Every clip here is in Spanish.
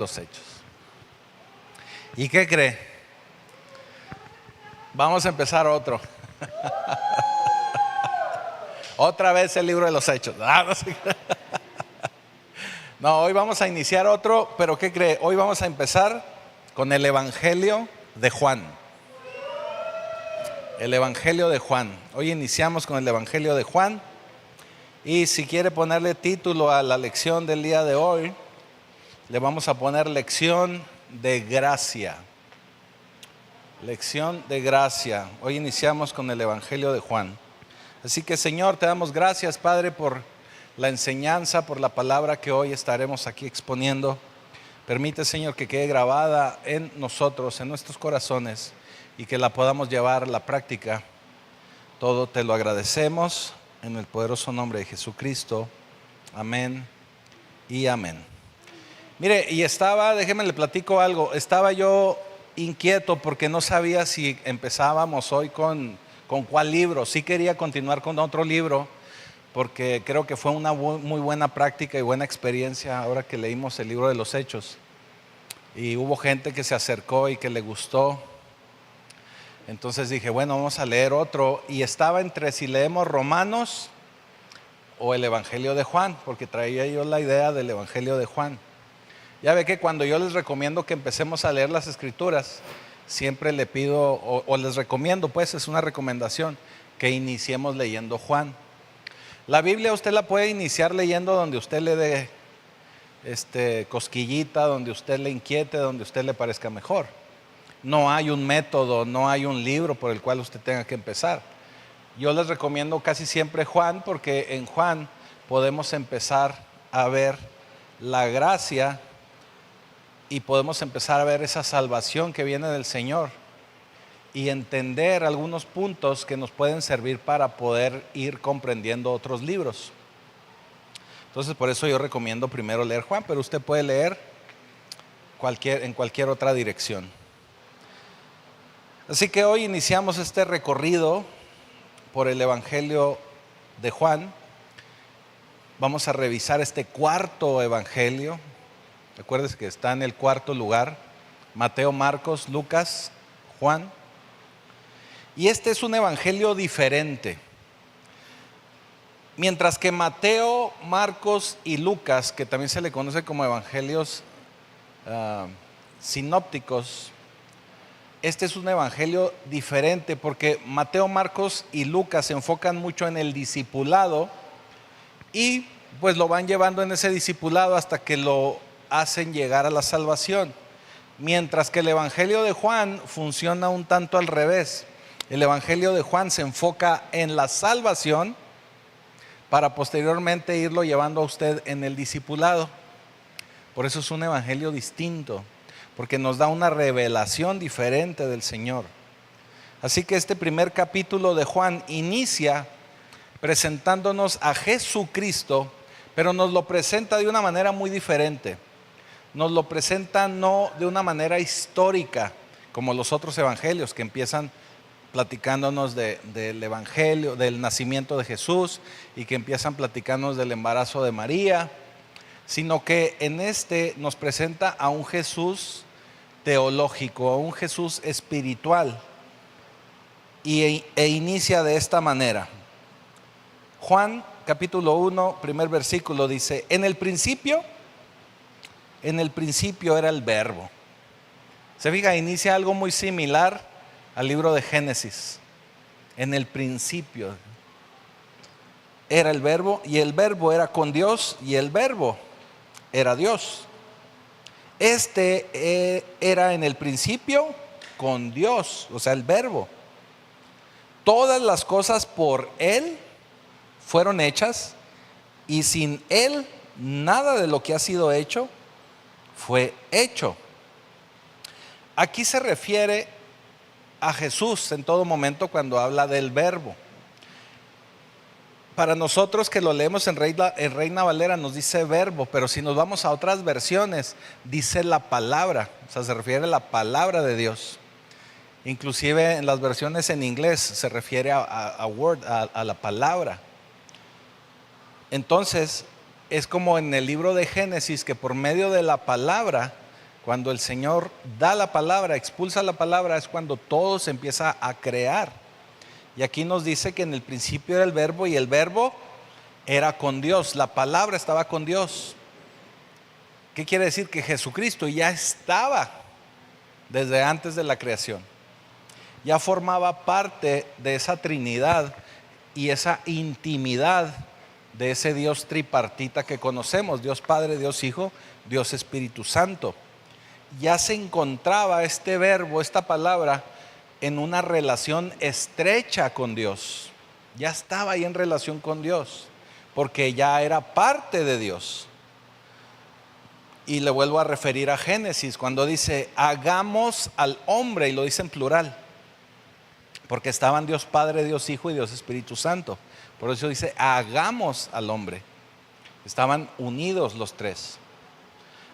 los hechos. ¿Y qué cree? Vamos a empezar otro. Otra vez el libro de los hechos. No, hoy vamos a iniciar otro, pero ¿qué cree? Hoy vamos a empezar con el Evangelio de Juan. El Evangelio de Juan. Hoy iniciamos con el Evangelio de Juan. Y si quiere ponerle título a la lección del día de hoy, le vamos a poner lección de gracia. Lección de gracia. Hoy iniciamos con el Evangelio de Juan. Así que, Señor, te damos gracias, Padre, por la enseñanza, por la palabra que hoy estaremos aquí exponiendo. Permite, Señor, que quede grabada en nosotros, en nuestros corazones, y que la podamos llevar a la práctica. Todo te lo agradecemos en el poderoso nombre de Jesucristo. Amén y amén. Mire, déjeme le platico algo. Estaba yo inquieto porque no sabía si empezábamos hoy con cuál libro. Sí quería continuar con otro libro porque creo que fue una muy buena práctica y buena experiencia ahora que leímos el libro de los Hechos. Y hubo gente que se acercó y que le gustó. Entonces dije, bueno, vamos a leer otro. Y estaba entre si leemos Romanos o el Evangelio de Juan, porque traía yo la idea del Evangelio de Juan. Ya ve que cuando yo les recomiendo que empecemos a leer las Escrituras, siempre le pido, o les recomiendo, pues es una recomendación, que iniciemos leyendo Juan. La Biblia usted la puede iniciar leyendo donde usted le dé cosquillita, donde usted le inquiete, donde usted le parezca mejor. No hay un método, no hay un libro por el cual usted tenga que empezar. Yo les recomiendo casi siempre Juan, porque en Juan podemos empezar a ver la gracia y podemos empezar a ver esa salvación que viene del Señor y entender algunos puntos que nos pueden servir para poder ir comprendiendo otros libros. Entonces, por eso yo recomiendo primero leer Juan, pero usted puede leer en cualquier otra dirección. Así que hoy iniciamos este recorrido por el Evangelio de Juan. Vamos a revisar este cuarto Evangelio. Recuerden que está en el cuarto lugar: Mateo, Marcos, Lucas, Juan. Y este es un evangelio diferente. Mientras que Mateo, Marcos y Lucas, que también se le conoce como evangelios sinópticos, este es un evangelio diferente porque Mateo, Marcos y Lucas se enfocan mucho en el discipulado y pues lo van llevando en ese discipulado hasta que lo hacen llegar a la salvación. Mientras que el Evangelio de Juan funciona un tanto al revés. El Evangelio de Juan se enfoca en la salvación para posteriormente irlo llevando a usted en el discipulado. Por eso es un evangelio distinto, porque nos da una revelación diferente del Señor. Así que este primer capítulo de Juan inicia presentándonos a Jesucristo, pero nos lo presenta de una manera muy diferente. Nos lo presenta no de una manera histórica, como los otros evangelios que empiezan platicándonos del evangelio, del nacimiento de Jesús, y que empiezan platicándonos del embarazo de María, sino que en este nos presenta a un Jesús teológico, a un Jesús espiritual, e inicia de esta manera. Juan capítulo 1, primer versículo dice: en el principio era el verbo. Se fija, inicia algo muy similar al libro de Génesis. En el principio era el verbo, y el verbo era con Dios, y el verbo era Dios. Era en el principio con Dios, o sea, el verbo. Todas las cosas por Él fueron hechas, y sin Él nada de lo que ha sido hecho fue hecho. Aquí se refiere a Jesús en todo momento cuando habla del verbo. Para nosotros que lo leemos en Reina Valera nos dice verbo, pero si nos vamos a otras versiones dice la palabra, o sea, se refiere a la palabra de Dios. Inclusive en las versiones en inglés se refiere a word, a la palabra. Entonces es como en el libro de Génesis, que por medio de la palabra Cuando el Señor da la palabra, expulsa la palabra, es cuando todo se empieza a crear. Y aquí nos dice que en el principio era el verbo y el verbo era con Dios, la palabra estaba con Dios. ¿Qué quiere decir? Que Jesucristo ya estaba desde antes de la creación. Ya formaba parte de esa Trinidad y esa intimidad de ese Dios tripartita que conocemos, Dios Padre, Dios Hijo, Dios Espíritu Santo. Ya se encontraba este verbo, esta palabra, en una relación estrecha con Dios. Ya estaba ahí en relación con Dios, porque ya era parte de Dios. Y le vuelvo a referir a Génesis, cuando dice, hagamos al hombre, y lo dice en plural, porque estaban Dios Padre, Dios Hijo y Dios Espíritu Santo. Por eso dice, hagamos al hombre. Estaban unidos los tres.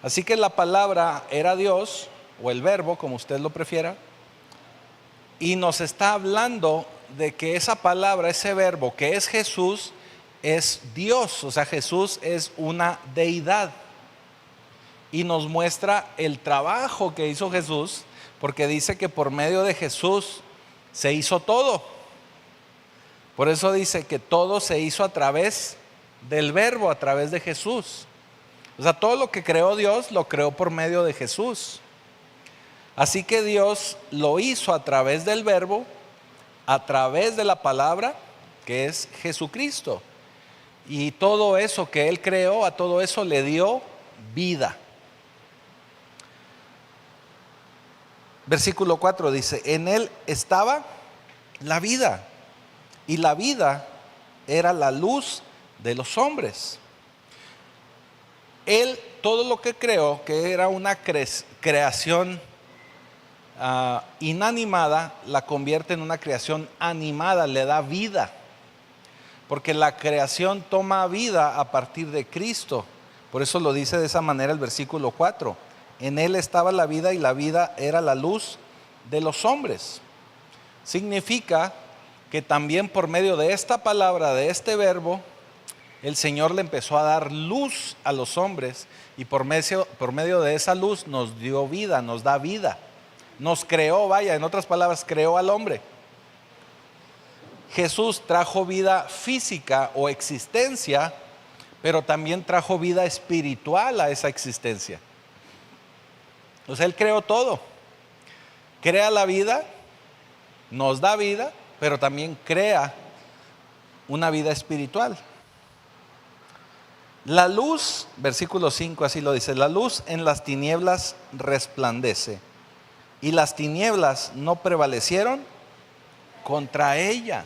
Así que la palabra era Dios, o el verbo, como usted lo prefiera, y nos está hablando de que esa palabra, ese verbo que es Jesús, es Dios. O sea, Jesús es una deidad. Y nos muestra el trabajo que hizo Jesús, porque dice que por medio de Jesús se hizo todo. Por eso dice que todo se hizo a través del verbo, a través de Jesús. O sea, todo lo que creó Dios lo creó por medio de Jesús. Así que Dios lo hizo a través del verbo, a través de la palabra, que es Jesucristo. Y todo eso que Él creó, a todo eso le dio vida. Versículo 4 dice, en Él estaba la vida, y la vida era la luz de los hombres. Él, todo lo que creó, que era una creación inanimada, la convierte en una creación animada, le da vida. Porque la creación toma vida a partir de Cristo. Por eso lo dice de esa manera el versículo 4. En Él estaba la vida y la vida era la luz de los hombres. Significa que también por medio de esta palabra, de este verbo, el Señor le empezó a dar luz a los hombres y por medio de esa luz nos dio vida, nos da vida. Nos creó, vaya, en otras palabras, creó al hombre. Jesús trajo vida física o existencia, pero también trajo vida espiritual a esa existencia. O sea, Él creó todo. Crea la vida, nos da vida, pero también crea una vida espiritual. La luz, versículo 5 así lo dice, la luz en las tinieblas resplandece y las tinieblas no prevalecieron contra ella.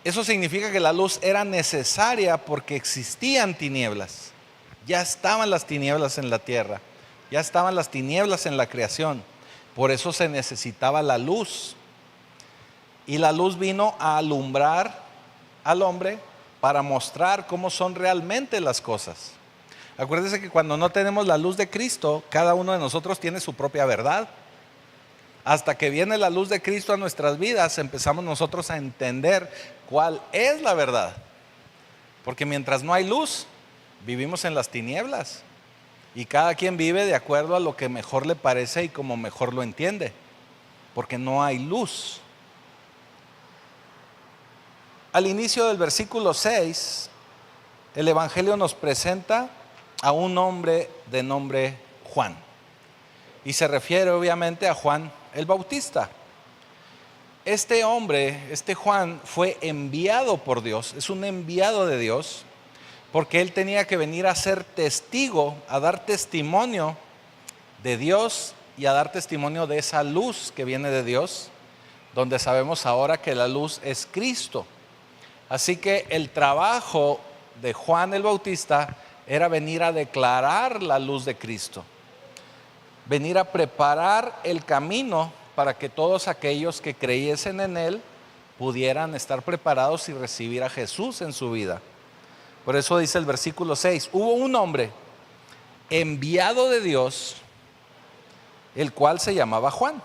Eso significa que la luz era necesaria porque existían tinieblas. Ya estaban las tinieblas en la tierra, ya estaban las tinieblas en la creación. Por eso se necesitaba la luz. Y la luz vino a alumbrar al hombre para mostrar cómo son realmente las cosas. Acuérdense que cuando no tenemos la luz de Cristo, cada uno de nosotros tiene su propia verdad. Hasta que viene la luz de Cristo a nuestras vidas, empezamos nosotros a entender cuál es la verdad. Porque mientras no hay luz, vivimos en las tinieblas. Y cada quien vive de acuerdo a lo que mejor le parece y como mejor lo entiende. Porque no hay luz. Al inicio del versículo 6, el Evangelio nos presenta a un hombre de nombre Juan. Y se refiere obviamente a Juan el Bautista. Este hombre, este Juan, fue enviado por Dios, es un enviado de Dios, porque él tenía que venir a ser testigo, a dar testimonio de Dios y a dar testimonio de esa luz que viene de Dios, donde sabemos ahora que la luz es Cristo. Así que el trabajo de Juan el Bautista era venir a declarar la luz de Cristo, venir a preparar el camino para que todos aquellos que creyesen en Él pudieran estar preparados y recibir a Jesús en su vida. Por eso dice el versículo 6, hubo un hombre enviado de Dios, el cual se llamaba Juan.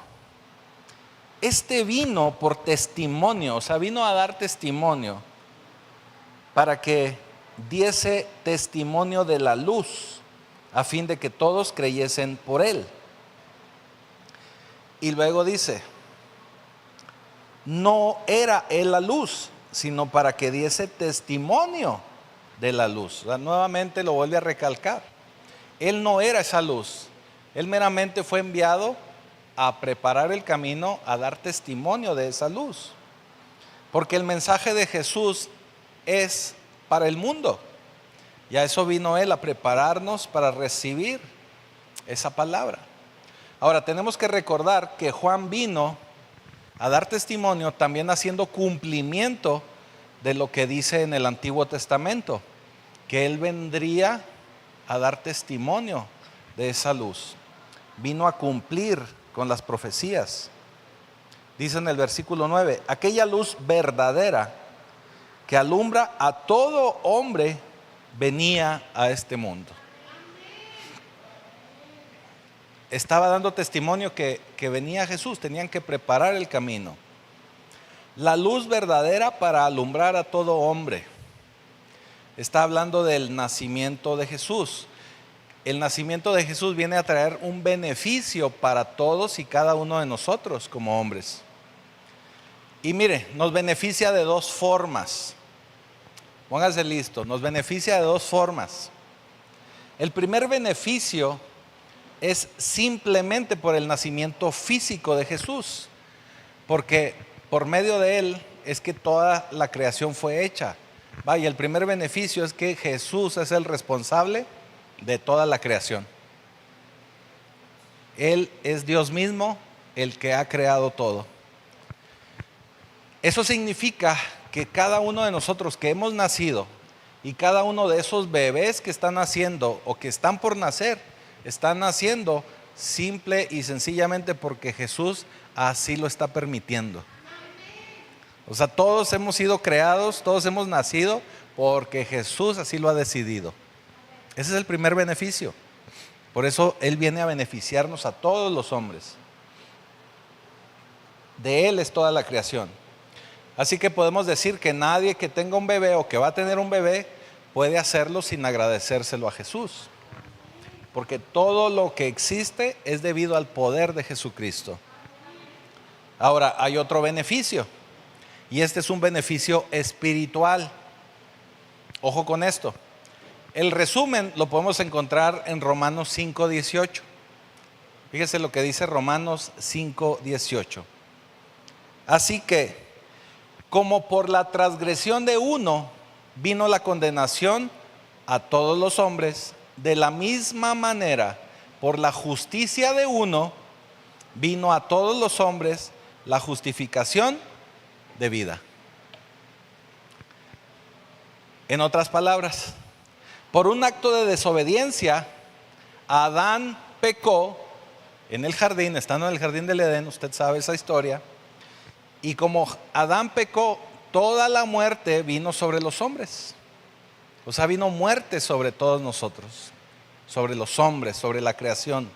Este vino por testimonio, o sea, vino a dar testimonio para que diese testimonio de la luz a fin de que todos creyesen por él. Y luego dice, no era él la luz, sino para que diese testimonio de la luz. O sea, nuevamente lo vuelve a recalcar. Él no era esa luz. Él meramente fue enviado a preparar el camino, a dar testimonio de esa luz. Porque el mensaje de Jesús es para el mundo. Y a eso vino Él, a prepararnos para recibir esa palabra. Ahora, tenemos que recordar que Juan vino a dar testimonio también haciendo cumplimiento de lo que dice en el Antiguo Testamento, que Él vendría a dar testimonio de esa luz. Vino a cumplir con las profecías. Dice en el versículo 9, aquella luz verdadera que alumbra a todo hombre venía a este mundo. Estaba dando testimonio que venía Jesús, tenían que preparar el camino. La luz verdadera para alumbrar a todo hombre. Está hablando del nacimiento de Jesús. El nacimiento de Jesús viene a traer un beneficio para todos y cada uno de nosotros como hombres. Y mire, nos beneficia de dos formas. Póngase listo, nos beneficia de dos formas. El primer beneficio es simplemente por el nacimiento físico de Jesús, porque por medio de Él es que toda la creación fue hecha. Vaya, el primer beneficio es que Jesús es el responsable de toda la creación. Él es Dios mismo el que ha creado todo. Eso significa que cada uno de nosotros que hemos nacido y cada uno de esos bebés que están naciendo o que están por nacer, están naciendo simple y sencillamente porque Jesús así lo está permitiendo. O sea, todos hemos sido creados, todos hemos nacido porque Jesús así lo ha decidido. Ese es el primer beneficio. Por eso Él viene a beneficiarnos a todos los hombres. De Él es toda la creación. Así que podemos decir que nadie que tenga un bebé o que va a tener un bebé puede hacerlo sin agradecérselo a Jesús. Porque todo lo que existe es debido al poder de Jesucristo. Ahora, hay otro beneficio. Y este es un beneficio espiritual. Ojo con esto. El resumen lo podemos encontrar en Romanos 5:18. Fíjese lo que dice Romanos 5:18. Así que, como por la transgresión de uno vino la condenación a todos los hombres, de la misma manera, por la justicia de uno, vino a todos los hombres la justificación de vida. En otras palabras, por un acto de desobediencia, Adán pecó en el jardín, estando en el jardín del Edén, usted sabe esa historia, y como Adán pecó, toda la muerte vino sobre los hombres. O sea, vino muerte sobre todos nosotros, sobre los hombres, sobre la creación.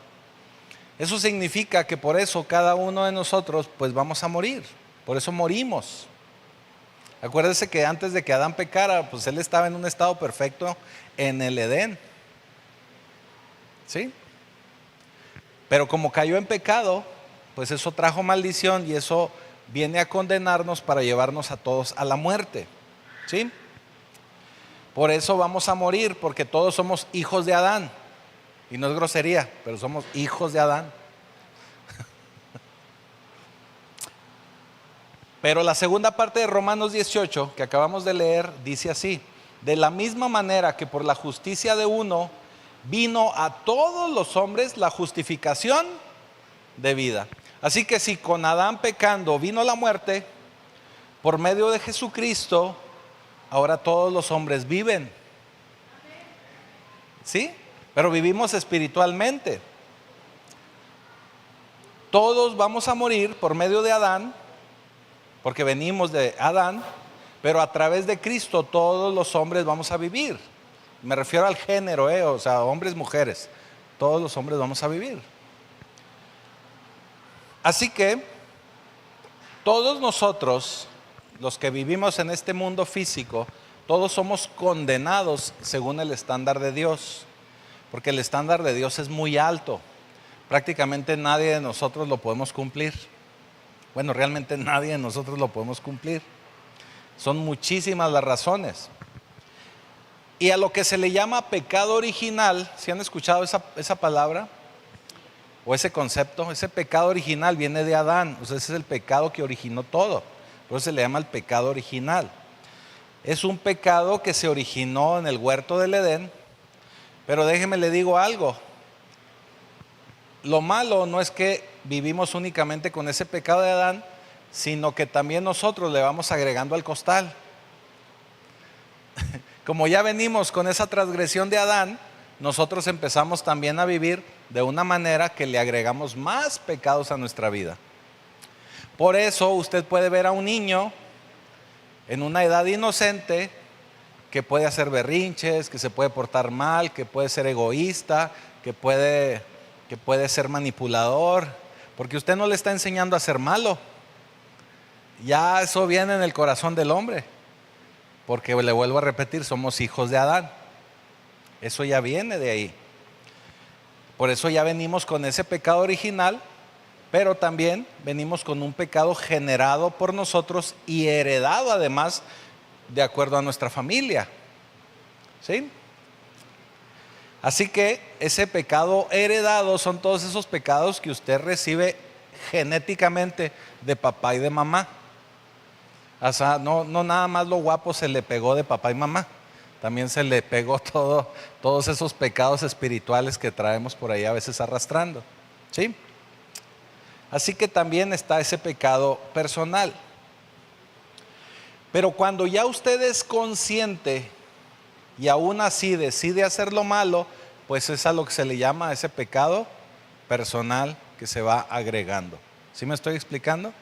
Eso significa que por eso cada uno de nosotros pues vamos a morir, por eso morimos. Acuérdese que antes de que Adán pecara, pues él estaba en un estado perfecto en el Edén. ¿Sí? Pero como cayó en pecado, pues eso trajo maldición y eso viene a condenarnos para llevarnos a todos a la muerte. ¿Sí? Por eso vamos a morir, porque todos somos hijos de Adán. Y no es grosería, pero somos hijos de Adán. Pero la segunda parte de Romanos 18, que acabamos de leer, dice así: de la misma manera que por la justicia de uno vino a todos los hombres la justificación de vida. Así que si con Adán pecando vino la muerte, por medio de Jesucristo, ahora todos los hombres viven. ¿Sí? Pero vivimos espiritualmente. Todos vamos a morir por medio de Adán, porque venimos de Adán, pero a través de Cristo todos los hombres vamos a vivir. Me refiero al género, o sea, hombres, mujeres. Todos los hombres vamos a vivir. Así que todos nosotros, los que vivimos en este mundo físico, todos somos condenados según el estándar de Dios. porque el estándar de Dios es muy alto. Prácticamente nadie de nosotros lo podemos cumplir. Bueno, realmente nadie de nosotros lo podemos cumplir. Son muchísimas las razones. Y a lo que se le llama pecado original, ¿sí han escuchado esa palabra? O ese concepto. Ese pecado original viene de Adán. O sea, ese es el pecado que originó todo. Por eso se le llama el pecado original. Es un pecado que se originó en el huerto del Edén. Pero déjeme le digo algo. Lo malo no es que vivimos únicamente con ese pecado de Adán, sino que también nosotros le vamos agregando al costal. Como ya venimos con esa transgresión de Adán, nosotros empezamos también a vivir de una manera que le agregamos más pecados a nuestra vida. Por eso usted puede ver a un niño en una edad inocente que puede hacer berrinches, que se puede portar mal, que puede ser egoísta, que puede ser manipulador, porque usted no le está enseñando a ser malo. Ya eso viene en el corazón del hombre, porque le vuelvo a repetir, somos hijos de Adán. Eso ya viene de ahí. Por eso ya venimos con ese pecado original, pero también venimos con un pecado generado por nosotros y heredado además de acuerdo a nuestra familia. ¿Sí? Así que ese pecado heredado son todos esos pecados que usted recibe genéticamente de papá y de mamá. O sea, no nada más lo guapo se le pegó de papá y mamá, también se le pegó todos esos pecados espirituales que traemos por ahí a veces arrastrando. ¿Sí? Así que también está ese pecado personal. Pero cuando ya usted es consciente y aún así decide hacer lo malo, pues es a lo que se le llama ese pecado personal que se va agregando. ¿Sí me estoy explicando?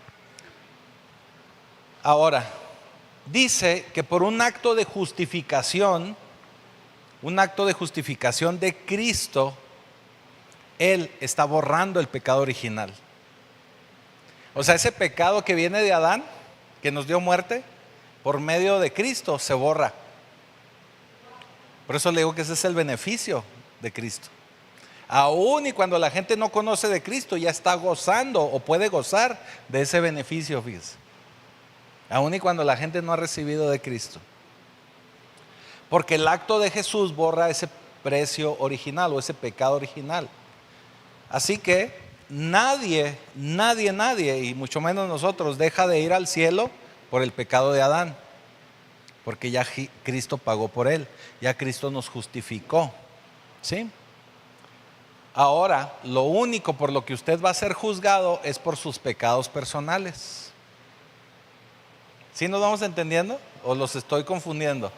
Ahora, dice que por un acto de justificación de Cristo, Él está borrando el pecado original. O sea, ese pecado que viene de Adán, que nos dio muerte, por medio de Cristo se borra. Por eso le digo que ese es el beneficio de Cristo. Aún y cuando la gente no conoce de Cristo, ya está gozando o puede gozar de ese beneficio, fíjese. Aún y cuando la gente no ha recibido de Cristo. Porque el acto de Jesús borra ese precio original o ese pecado original. Así que nadie, y mucho menos nosotros, deja de ir al cielo por el pecado de Adán. Porque ya Cristo pagó por él, ya Cristo nos justificó. ¿Sí? Ahora, lo único por lo que usted va a ser juzgado es por sus pecados personales. ¿Sí nos vamos entendiendo? ¿O los estoy confundiendo?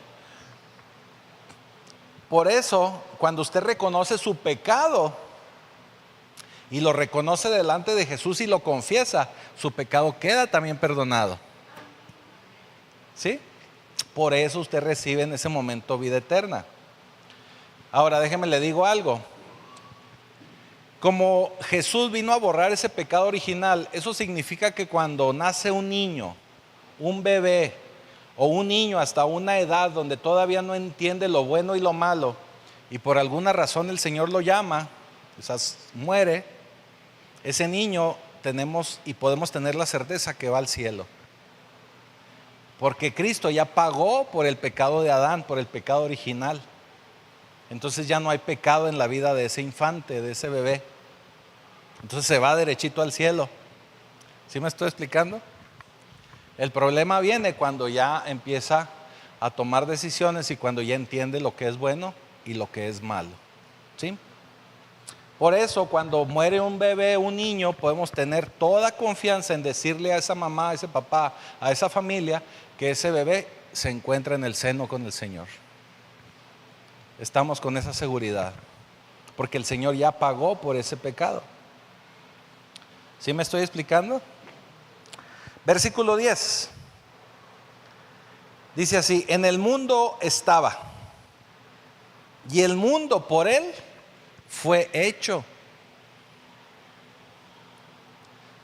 Por eso, cuando usted reconoce su pecado y lo reconoce delante de Jesús y lo confiesa, su pecado queda también perdonado. ¿Sí? Por eso usted recibe en ese momento vida eterna. Ahora déjeme le digo algo. Como Jesús vino a borrar ese pecado original, eso significa que cuando nace un niño, un bebé o un niño hasta una edad donde todavía no entiende lo bueno y lo malo, y por alguna razón el Señor lo llama, quizás muere, ese niño tenemos y podemos tener la certeza que va al cielo. Porque Cristo ya pagó por el pecado de Adán, por el pecado original. Entonces ya no hay pecado en la vida de ese infante, de ese bebé. Entonces se va derechito al cielo. ¿Sí me estoy explicando? El problema viene cuando ya empieza a tomar decisiones y cuando ya entiende lo que es bueno y lo que es malo. ¿Sí? Por eso cuando muere un bebé, un niño, podemos tener toda confianza en decirle a esa mamá, a ese papá, a esa familia, que ese bebé se encuentra en el seno con el Señor. Estamos con esa seguridad, porque el Señor ya pagó por ese pecado. ¿Sí me estoy explicando? Versículo 10. Dice así: en el mundo estaba, y el mundo por él fue hecho,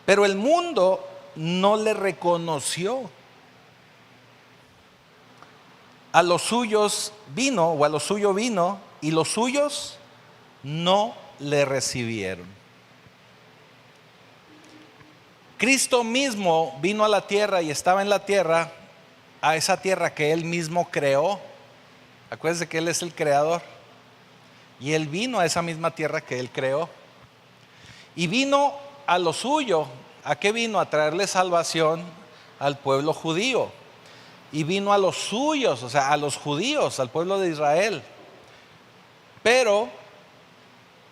pero el mundo no le reconoció. A los suyos vino, o a lo suyo vino, y los suyos no le recibieron. Cristo mismo vino a la tierra y estaba en la tierra, a esa tierra que Él mismo creó. Acuérdense que Él es el creador. Y Él vino a esa misma tierra que Él creó. Y vino a lo suyo. ¿A qué vino? A traerle salvación al pueblo judío. Y vino a los suyos, o sea, a los judíos, al pueblo de Israel. Pero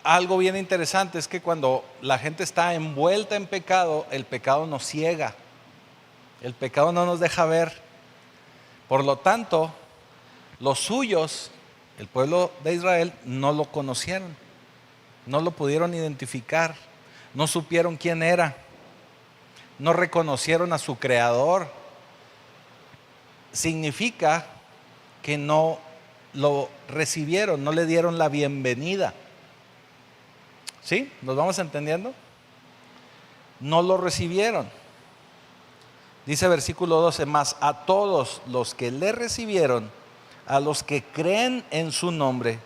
algo bien interesante es que cuando la gente está envuelta en pecado, el pecado nos ciega. El pecado no nos deja ver. Por lo tanto, los suyos, el pueblo de Israel, no lo conocieron. No lo pudieron identificar. No supieron quién era. No reconocieron a su creador. Significa que no lo recibieron, no le dieron la bienvenida. ¿Sí? ¿Nos vamos entendiendo? No lo recibieron. Dice versículo 12, mas a todos los que le recibieron, a los que creen en su nombre,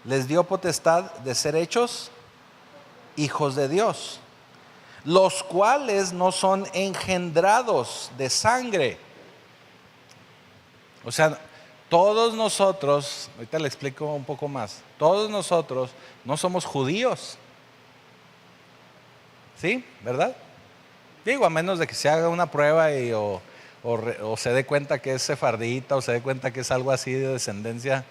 les dio potestad de ser hechos hijos de Dios, los cuales no son engendrados de sangre. O sea, todos nosotros, ahorita le explico un poco más, todos nosotros no somos judíos. ¿Sí? ¿Verdad? Digo, a menos de que se haga una prueba o se dé cuenta que es sefardita, o se dé cuenta que es algo así de descendencia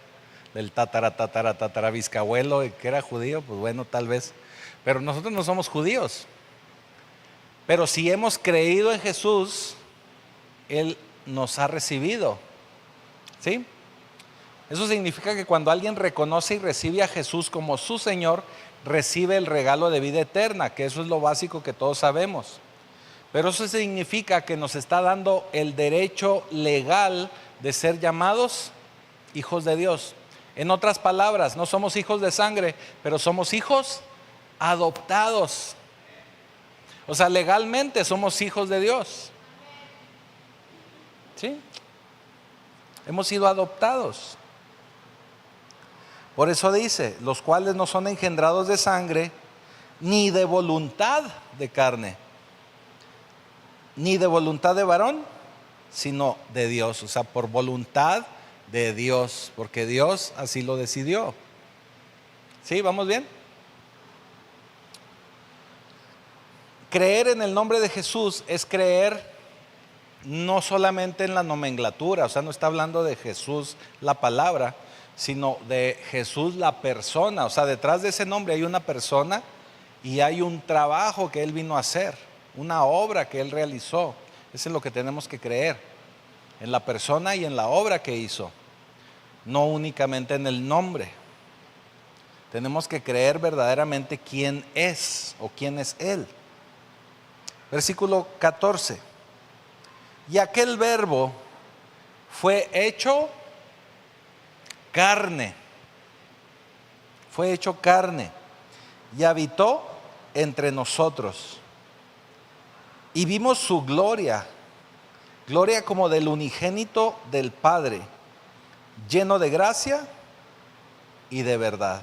del tatara bisabuelo que era judío, pues bueno, tal vez. Pero nosotros no somos judíos. Pero si hemos creído en Jesús, Él nos ha recibido. ¿Sí? Eso significa que cuando alguien reconoce y recibe a Jesús como su Señor, recibe el regalo de vida eterna, que eso es lo básico que todos sabemos. Pero eso significa que nos está dando el derecho legal de ser llamados hijos de Dios. En otras palabras, no somos hijos de sangre, pero somos hijos adoptados. O sea, legalmente somos hijos de Dios. ¿Sí? Hemos sido adoptados. Por eso dice, los cuales no son engendrados de sangre, ni de voluntad de carne, ni de voluntad de varón, sino de Dios. O sea, por voluntad de Dios, porque Dios así lo decidió. ¿Sí? ¿Vamos bien? Creer en el nombre de Jesús es creer no solamente en la nomenclatura, o sea, no está hablando de Jesús la palabra, sino de Jesús la persona. O sea, detrás de ese nombre hay una persona y hay un trabajo que Él vino a hacer, una obra que Él realizó. Eso es lo que tenemos que creer, en la persona y en la obra que hizo, no únicamente en el nombre. Tenemos que creer verdaderamente quién es o quién es Él. Versículo 14. Y aquel verbo fue hecho carne. Fue hecho carne y habitó entre nosotros. Y vimos su gloria, gloria como del unigénito del Padre, lleno de gracia y de verdad.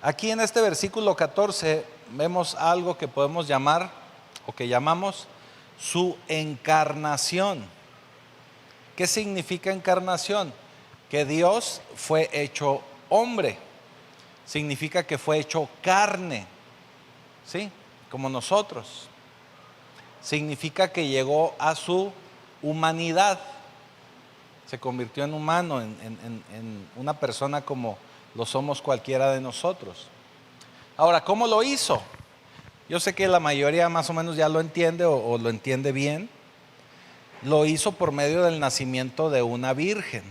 Aquí en este versículo 14 vemos algo que podemos llamar o que llamamos su encarnación. ¿Qué significa encarnación? Que Dios fue hecho hombre. Significa que fue hecho carne, ¿sí? Como nosotros. Significa que llegó a su humanidad. Se convirtió en humano, en una persona como lo somos cualquiera de nosotros. Ahora, ¿cómo lo hizo? Yo sé que la mayoría más o menos ya lo entiende o lo entiende bien. Lo hizo por medio del nacimiento de una virgen,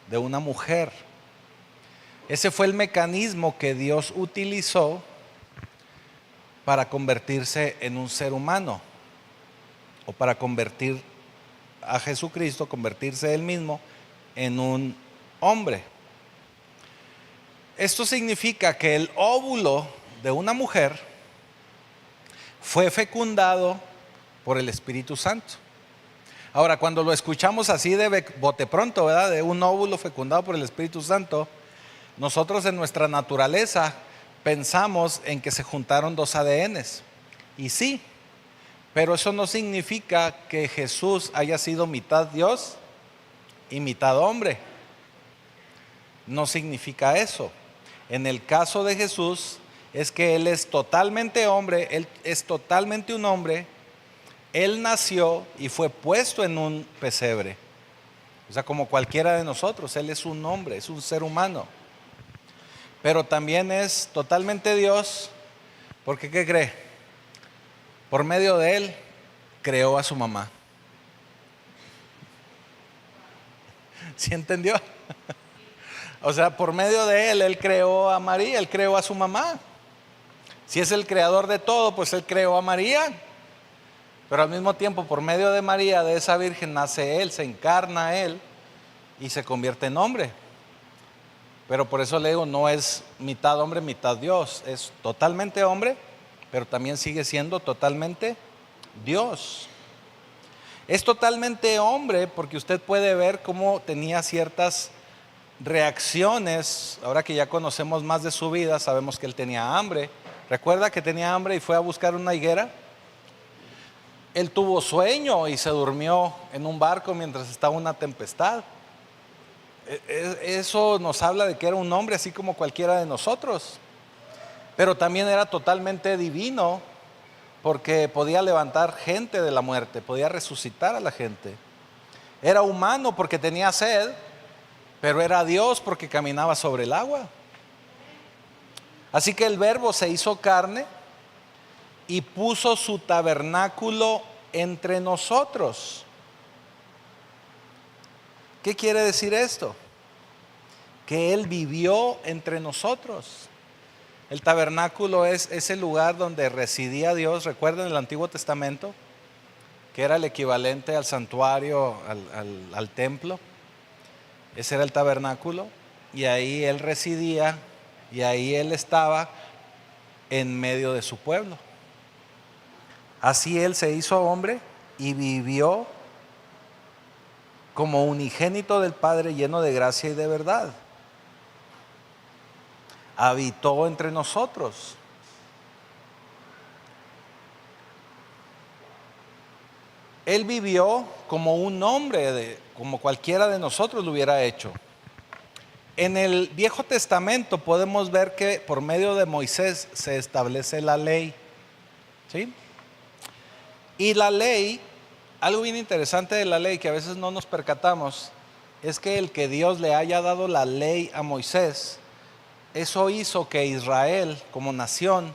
de una mujer. Ese fue el mecanismo que Dios utilizó para convertirse en un ser humano, o para convertir a Jesucristo, convertirse él mismo en un hombre. Esto significa que el óvulo de una mujer fue fecundado por el Espíritu Santo. Ahora, cuando lo escuchamos así de bote pronto, ¿verdad? De un óvulo fecundado por el Espíritu Santo, Nosotros en nuestra naturaleza pensamos en que se juntaron dos ADNs. Y sí, pero eso no significa que Jesús haya sido mitad Dios y mitad hombre. No significa eso. En el caso de Jesús es que Él es totalmente hombre, Él es totalmente un hombre. Él nació y fue puesto en un pesebre. O sea, como cualquiera de nosotros, Él es un hombre, es un ser humano. Pero también es totalmente Dios, porque ¿qué cree? Por medio de Él creó a su mamá. ¿Sí entendió? O sea, por medio de Él creó a María, Él creó a su mamá. Si es el creador de todo, pues Él creó a María. Pero al mismo tiempo, por medio de María, de esa virgen, nace Él, se encarna Él y se convierte en hombre. Pero por eso le digo, no es mitad hombre, mitad Dios. Es totalmente hombre, pero también sigue siendo totalmente Dios. Es totalmente hombre porque usted puede ver cómo tenía ciertas reacciones. Ahora que ya conocemos más de su vida, sabemos que él tenía hambre. ¿Recuerda que tenía hambre y fue a buscar una higuera? Él tuvo sueño y se durmió en un barco mientras estaba una tempestad. Eso nos habla de que era un hombre así como cualquiera de nosotros. Pero también era totalmente divino porque podía levantar gente de la muerte, podía resucitar a la gente. Era humano porque tenía sed, pero era Dios porque caminaba sobre el agua. Así que el Verbo se hizo carne y puso su tabernáculo entre nosotros. ¿Qué quiere decir esto? Que Él vivió entre nosotros. El tabernáculo es ese lugar donde residía Dios. Recuerden el Antiguo Testamento, que era el equivalente al santuario, al templo. Ese era el tabernáculo y ahí Él residía y ahí Él estaba en medio de su pueblo. Así Él se hizo hombre y vivió como unigénito del Padre, lleno de gracia y de verdad. Habitó entre nosotros. Él vivió como un hombre, como cualquiera de nosotros lo hubiera hecho. En el Viejo Testamento podemos ver que por medio de Moisés se establece la ley. ¿Sí? Y la ley, algo bien interesante de la ley que a veces no nos percatamos, es que el que Dios le haya dado la ley a Moisés, eso hizo que Israel como nación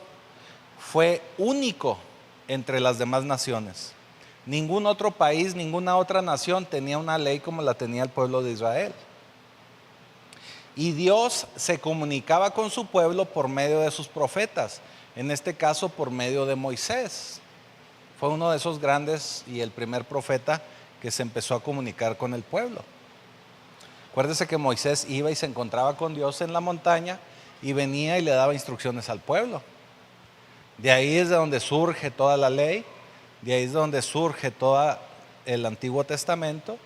fue único entre las demás naciones. Ningún otro país, ninguna otra nación tenía una ley como la tenía el pueblo de Israel. Y Dios se comunicaba con su pueblo por medio de sus profetas, en este caso por medio de Moisés. Fue uno de esos grandes y el primer profeta que se empezó a comunicar con el pueblo. Acuérdese que Moisés iba y se encontraba con Dios en la montaña y venía y le daba instrucciones al pueblo. De ahí es de donde surge toda la ley, de ahí es de donde surge todo el Antiguo Testamento.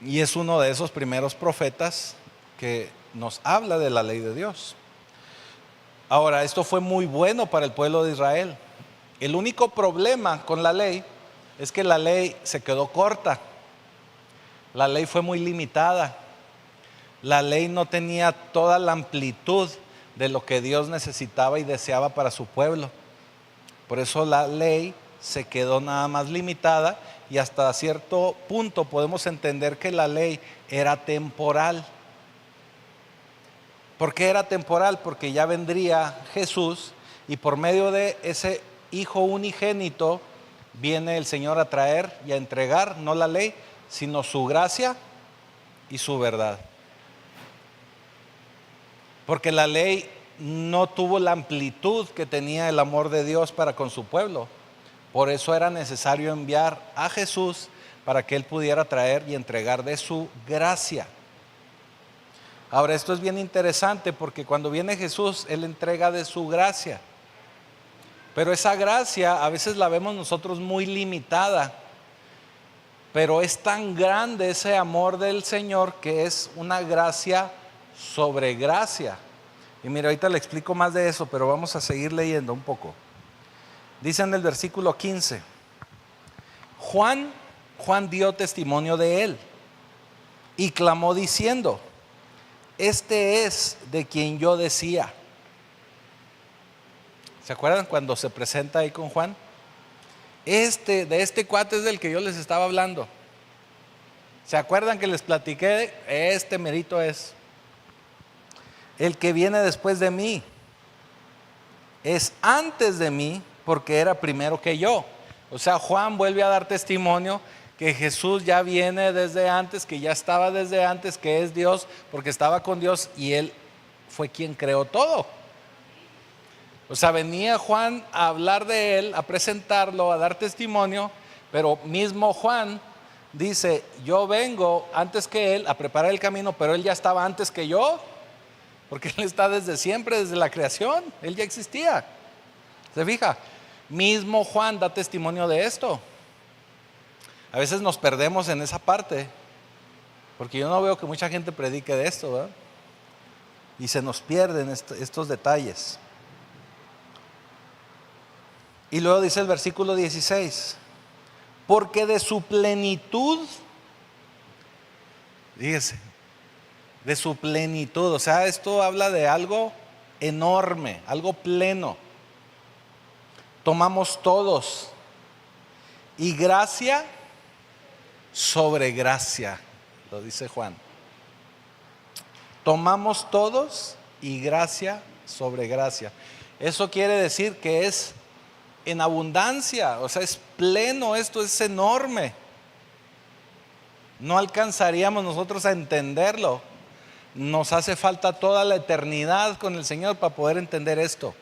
Y es uno de esos primeros profetas que nos habla de la ley de Dios. Ahora, esto fue muy bueno para el pueblo de Israel. El único problema con la ley es que la ley se quedó corta. La ley fue muy limitada. La ley no tenía toda la amplitud de lo que Dios necesitaba y deseaba para su pueblo. Por eso la ley se quedó nada más limitada y hasta cierto punto podemos entender que la ley era temporal. ¿Por qué era temporal? Porque ya vendría Jesús y por medio de ese Hijo unigénito viene el Señor a traer y a entregar no la ley, sino su gracia y su verdad. Porque la ley no tuvo la amplitud que tenía el amor de Dios para con su pueblo. Por eso era necesario enviar a Jesús para que Él pudiera traer y entregar de su gracia. Ahora, esto es bien interesante porque cuando viene Jesús, Él entrega de su gracia. Pero esa gracia a veces la vemos nosotros muy limitada. Pero es tan grande ese amor del Señor que es una gracia sobre gracia. Y mira, ahorita le explico más de eso, pero vamos a seguir leyendo un poco. Dice en el versículo 15, Juan dio testimonio de él y clamó diciendo, este es de quien yo decía. ¿Se acuerdan cuando se presenta ahí con Juan? De este cuate es del que yo les estaba hablando. ¿Se acuerdan que les platiqué? Este merito es el que viene después de mí. Es antes de mí porque era primero que yo. O sea, Juan vuelve a dar testimonio que Jesús ya viene desde antes, que ya estaba desde antes, que es Dios, porque estaba con Dios y Él fue quien creó todo. O sea, venía Juan a hablar de Él, a presentarlo, a dar testimonio, pero mismo Juan dice, yo vengo antes que Él a preparar el camino, pero Él ya estaba antes que yo, porque Él está desde siempre, desde la creación, Él ya existía. ¿Se fija? Mismo Juan da testimonio de esto. A veces nos perdemos en esa parte, porque yo no veo que mucha gente predique de esto, ¿verdad? Y se nos pierden estos detalles. Y luego dice el versículo 16, porque de su plenitud, fíjese, de su plenitud, o sea, esto habla de algo enorme, algo pleno. Tomamos todos, y gracia sobre gracia, lo dice Juan. Tomamos todos y gracia sobre gracia. Eso quiere decir que es en abundancia, o sea, es pleno, esto es enorme. No alcanzaríamos nosotros a entenderlo. Nos hace falta toda la eternidad con el Señor para poder entender esto.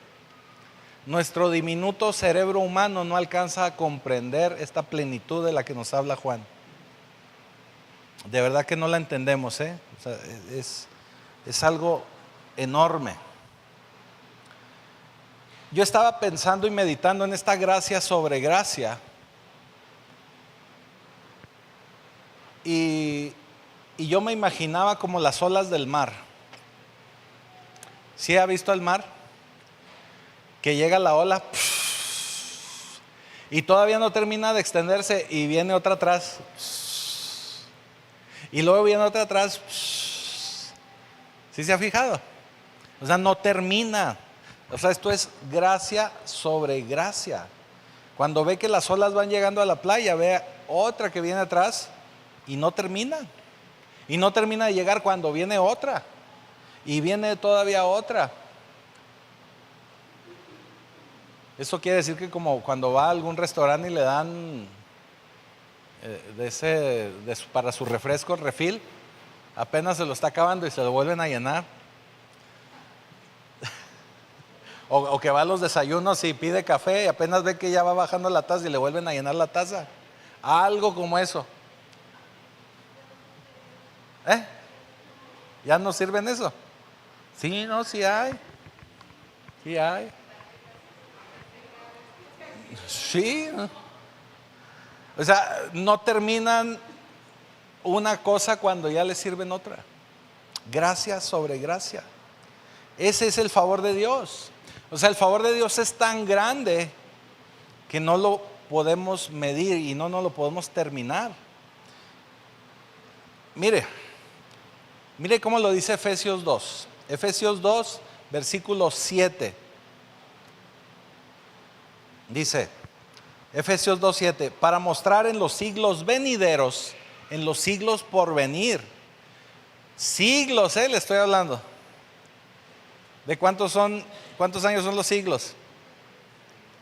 Nuestro diminuto cerebro humano no alcanza a comprender esta plenitud de la que nos habla Juan. De verdad que no la entendemos, ¿eh? O sea, es algo enorme. Yo estaba pensando y meditando en esta gracia sobre gracia y yo me imaginaba como las olas del mar. ¿Sí ha visto el mar? Que llega la ola y todavía no termina de extenderse y viene otra atrás y luego viene otra atrás. ¿Sí se ha fijado? O sea, no termina. O sea, esto es gracia sobre gracia. Cuando ve que las olas van llegando a la playa, ve otra que viene atrás y no termina. Y no termina de llegar cuando viene otra. Y viene todavía otra. Eso quiere decir que como cuando va a algún restaurante y le dan para su refresco, el refil, apenas se lo está acabando y se lo vuelven a llenar. O que va a los desayunos y pide café y apenas ve que ya va bajando la taza y le vuelven a llenar la taza. Algo como eso. ¿Ya no sirven eso? Sí, no, sí hay. Sí hay. Sí. O sea, no terminan una cosa cuando ya les sirven otra. Gracia sobre gracia. Ese es el favor de Dios. O sea, el favor de Dios es tan grande que no lo podemos medir y no lo podemos terminar. Mire cómo lo dice Efesios 2. Efesios 2, versículo 7. Dice, Efesios 2, 7, para mostrar en los siglos venideros, en los siglos por venir. Siglos, le estoy hablando. ¿De cuántos años son los siglos?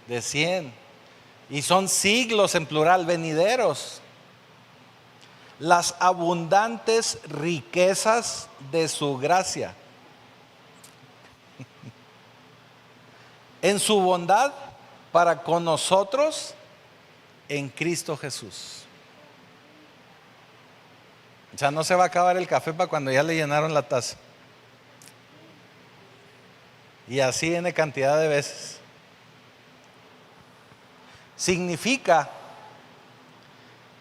De 100. Y son siglos en plural, venideros. Las abundantes riquezas de su gracia. En su bondad para con nosotros en Cristo Jesús. O sea, no se va a acabar el café para cuando ya le llenaron la taza. Y así en cantidad de veces. Significa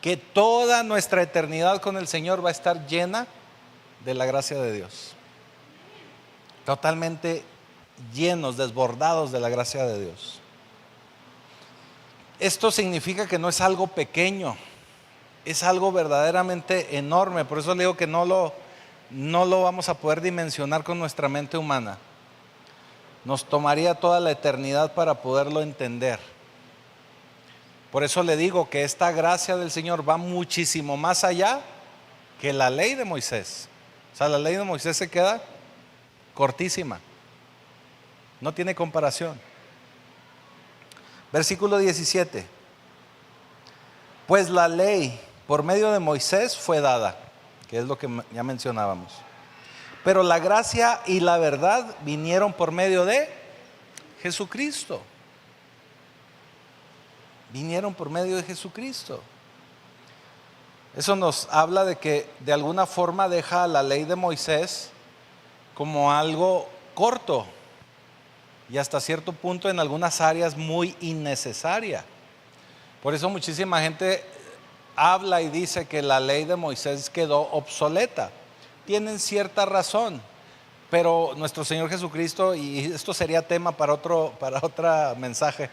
que toda nuestra eternidad con el Señor va a estar llena de la gracia de Dios. totalmente llenos, desbordados de la gracia de Dios. Esto significa que no es algo pequeño, es algo verdaderamente enorme. Por eso le digo que no lo vamos a poder dimensionar con nuestra mente humana. Nos tomaría toda la eternidad para poderlo entender. Por eso le digo que esta gracia del Señor va muchísimo más allá que la ley de Moisés. O sea, la ley de Moisés se queda cortísima, no tiene comparación. Versículo 17. Pues la ley por medio de Moisés fue dada, que es lo que ya mencionábamos. Pero la gracia y la verdad vinieron por medio de Jesucristo. Vinieron por medio de Jesucristo. Eso nos habla de que de alguna forma deja la ley de Moisés como algo corto y hasta cierto punto en algunas áreas muy innecesaria. Por eso muchísima gente habla y dice que la ley de Moisés quedó obsoleta. Tienen cierta razón, pero nuestro Señor Jesucristo, y esto sería tema para otro mensaje,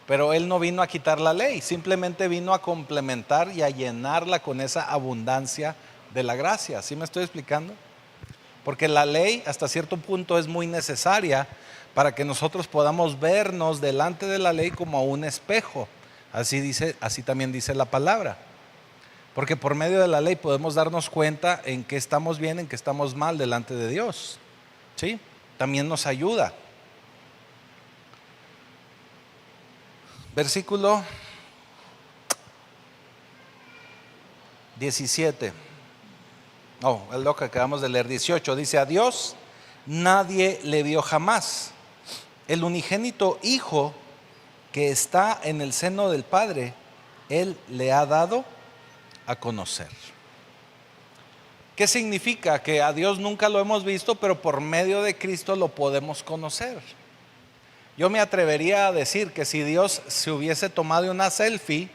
pero Él no vino a quitar la ley, simplemente vino a complementar y a llenarla con esa abundancia de la gracia. ¿Sí me estoy explicando? Porque la ley hasta cierto punto es muy necesaria para que nosotros podamos vernos delante de la ley como un espejo. Así también dice la palabra. Porque por medio de la ley podemos darnos cuenta en qué estamos bien, en qué estamos mal delante de Dios. ¿Sí? También nos ayuda. Versículo 17. Es lo que acabamos de leer. 18. Dice: a Dios nadie le vio jamás. El unigénito Hijo que está en el seno del Padre, Él le ha dado a conocer. ¿Qué significa? Que a Dios nunca lo hemos visto, pero por medio de Cristo lo podemos conocer. Yo me atrevería a decir que si Dios se hubiese tomado una selfie,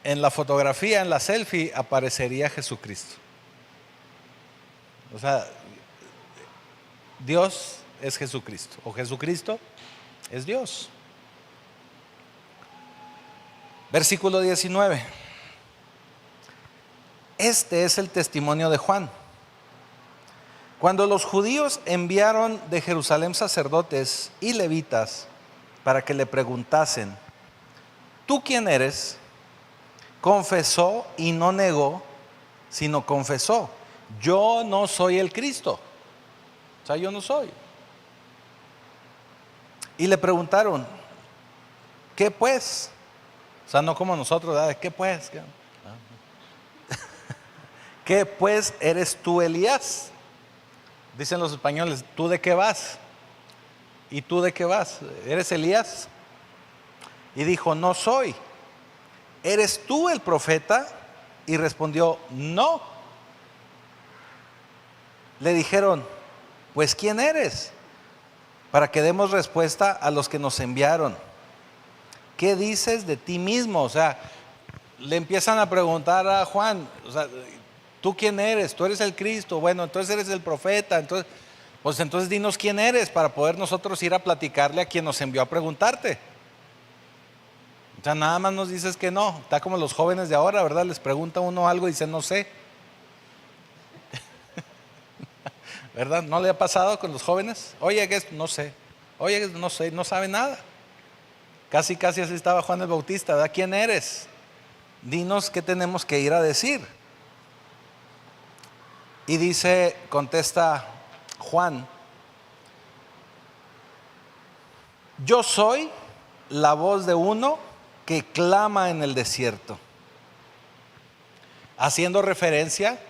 en la fotografía, en la selfie, aparecería Jesucristo. O sea, Dios es Jesucristo, o Jesucristo es Dios. Versículo 19. Este es el testimonio de Juan. Cuando los judíos enviaron de Jerusalén sacerdotes y levitas para que le preguntasen: ¿tú quién eres?, confesó y no negó, sino confesó: yo no soy el Cristo. O sea, yo no soy. Y le preguntaron: ¿qué pues? O sea, no como nosotros, ¿verdad? ¿Qué pues? ¿Qué pues eres tú, Elías? Dicen los españoles: ¿tú de qué vas? ¿Y tú de qué vas? ¿Eres Elías? Y dijo: no soy. ¿Eres tú el profeta? Y respondió: no. Le dijeron: pues ¿quién eres? Para que demos respuesta a los que nos enviaron. ¿Qué dices de ti mismo? O sea, le empiezan a preguntar a Juan: o sea, ¿tú quién eres? ¿Tú eres el Cristo? Bueno, entonces eres el profeta. Entonces dinos quién eres, para poder nosotros ir a platicarle a quien nos envió a preguntarte. O sea, nada más nos dices que no. Está como los jóvenes de ahora, ¿verdad? Les pregunta uno algo y dice: no sé. ¿Verdad? ¿No le ha pasado con los jóvenes? Oye, ¿qué es? No sé. Oye, no sé, no sabe nada. Casi así estaba Juan el Bautista, ¿verdad? ¿Quién eres? Dinos qué tenemos que ir a decir. Y contesta Juan: yo soy la voz de uno que clama en el desierto. Haciendo referencia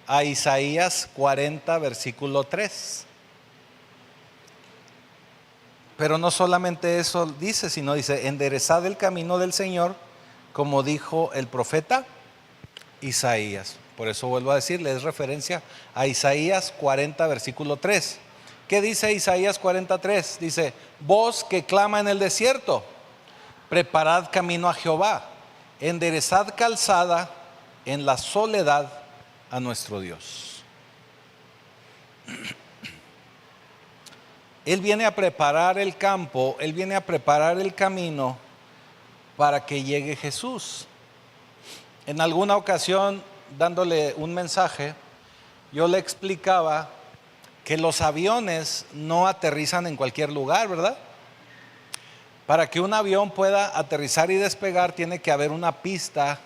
a Isaías 40, versículo 3. Pero no solamente eso dice, sino dice: enderezad el camino del Señor, como dijo el profeta Isaías. Por eso vuelvo a decirle, es referencia a Isaías 40, versículo 3. ¿Qué dice Isaías 43? Dice: voz que clama en el desierto, preparad camino a Jehová, enderezad calzada en la soledad a nuestro Dios. Él viene a preparar el campo, Él viene a preparar el camino para que llegue Jesús. En alguna ocasión, dándole un mensaje, yo le explicaba que los aviones no aterrizan en cualquier lugar, ¿verdad? Para que un avión pueda aterrizar y despegar, tiene que haber una pista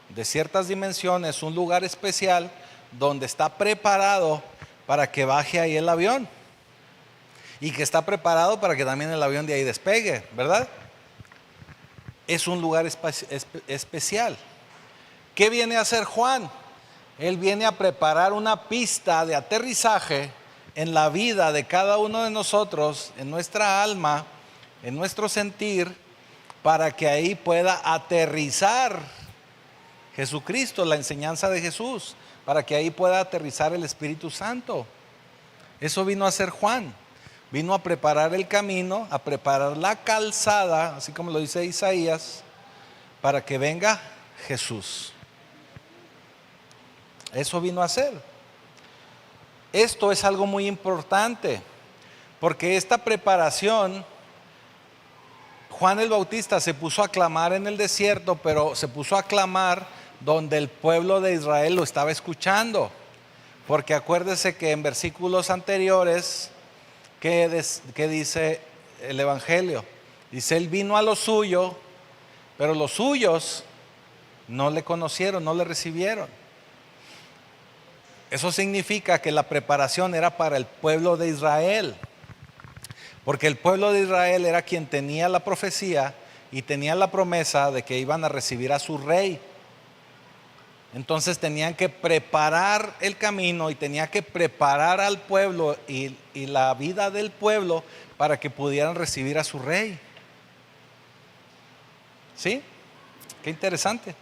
de ciertas dimensiones, un lugar especial donde está preparado para que baje ahí el avión. Y que está preparado para que también el avión de ahí despegue, ¿verdad? Es un lugar especial. ¿Qué viene a hacer Juan? Él viene a preparar una pista de aterrizaje en la vida de cada uno de nosotros, en nuestra alma, en nuestro sentir, para que ahí pueda aterrizar Jesucristo, la enseñanza de Jesús, para que ahí pueda aterrizar el Espíritu Santo. Eso vino a hacer Juan. Vino a preparar el camino, a preparar la calzada, así como lo dice Isaías, para que venga Jesús. Eso vino a hacer. Esto es algo muy importante, porque esta preparación, Juan el Bautista se puso a clamar en el desierto, pero se puso a clamar donde el pueblo de Israel lo estaba escuchando. Porque acuérdese que en versículos anteriores, ¿qué dice el Evangelio? Dice, Él vino a lo suyo, pero los suyos no le conocieron, no le recibieron. Eso significa que la preparación era para el pueblo de Israel, porque el pueblo de Israel era quien tenía la profecía y tenía la promesa de que iban a recibir a su rey. Entonces tenían que preparar el camino y tenía que preparar al pueblo y la vida del pueblo para que pudieran recibir a su rey. ¿Sí? Qué interesante.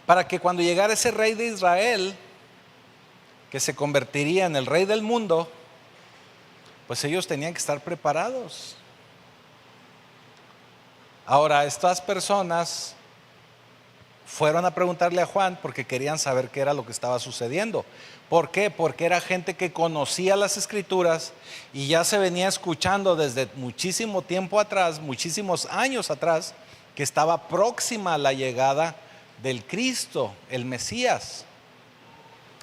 Para que cuando llegara ese rey de Israel, que se convertiría en el rey del mundo, pues ellos tenían que estar preparados. Ahora, estas personas fueron a preguntarle a Juan porque querían saber qué era lo que estaba sucediendo. ¿Por qué? Porque era gente que conocía las Escrituras y ya se venía escuchando desde muchísimo tiempo atrás, muchísimos años atrás, que estaba próxima a la llegada del Cristo, el Mesías,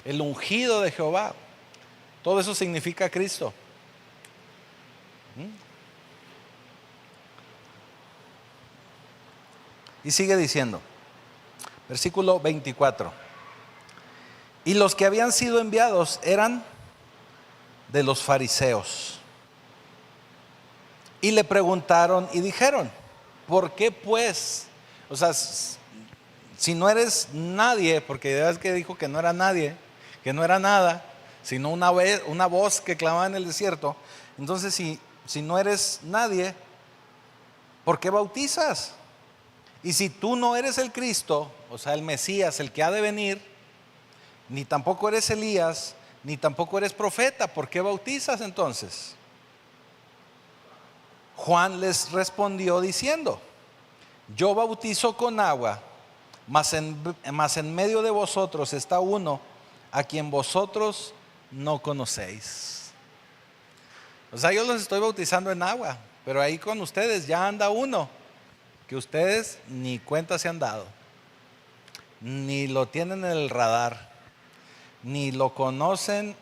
el ungido de Jehová. Todo eso significa Cristo. Y sigue diciendo, versículo 24. Y los que habían sido enviados eran de los fariseos. Y le preguntaron y dijeron, ¿por qué pues? O sea, si no eres nadie, porque ya ves que dijo que no era nadie, que no era nada, sino una voz que clamaba en el desierto. Entonces, si no eres nadie, ¿por qué bautizas? Y si tú no eres el Cristo, o sea, el Mesías, el que ha de venir, ni tampoco eres Elías, ni tampoco eres profeta, ¿por qué bautizas entonces? Juan les respondió diciendo, yo bautizo con agua, mas en medio de vosotros está uno a quien vosotros no conocéis. O sea, yo los estoy bautizando en agua, pero ahí con ustedes ya anda uno que ustedes ni cuenta se han dado, ni lo tienen en el radar, ni lo conocen,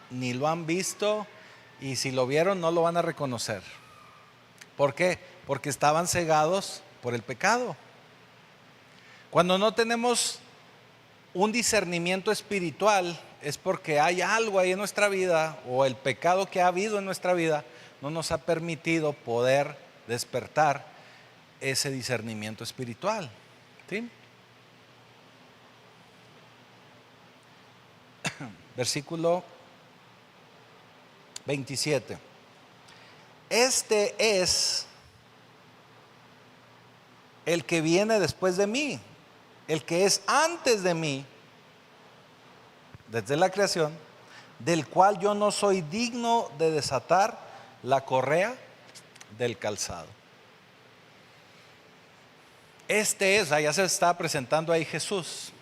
ni lo han visto, y si lo vieron no lo van a reconocer. ¿Por qué? Porque estaban cegados por el pecado. Cuando no tenemos un discernimiento espiritual es porque hay algo ahí en nuestra vida, o el pecado que ha habido en nuestra vida no nos ha permitido poder despertar ese discernimiento espiritual. ¿Sí? Versículo 27. Este es el que viene después de mí, el que es antes de mí, desde la creación, del cual yo no soy digno de desatar la correa del calzado. Este es, allá se está presentando ahí Jesús.